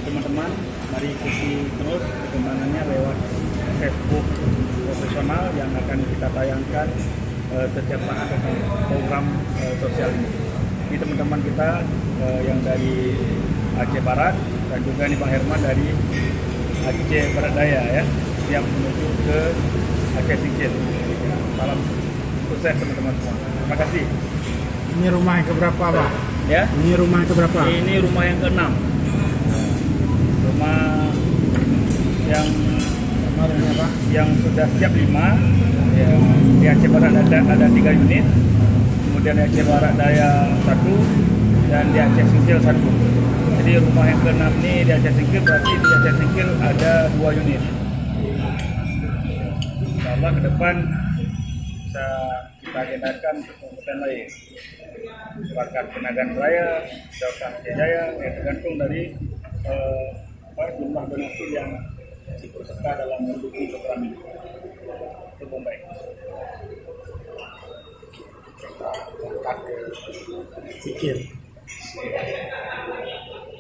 teman-teman, mari ikuti terus perkembangannya lewat Facebook profesional yang akan kita tayangkan setiap saat tentang program sosial ini. Ini teman-teman kita yang dari Aceh Barat dan juga nih Bang Herman dari Aceh Barat Daya ya, siap menuju ke Aceh Singkil. Salam sukses teman-teman semua. Terima kasih. Ini rumah yang keberapa, Pak? Ya. Ini rumah yang keberapa? Ini rumah yang ke-6. Rumah yang sudah siap 5. Ya. Di Aceh Barat ada 3 unit. Kemudian di Aceh Barat Daya 1 dan di Aceh Singkil 1. Jadi rumah yang ke-6 ini di Aceh Singkil, berarti di Aceh Singkil ada 2 unit. Insyaallah ke depan bisa kita agendakan kegiatan lain. Bakat Penagan Raya, Sultan Jaya, tergantung dari jumlah donasi yang ikut serta dalam mendukung program ini. Itu baik. Sikil.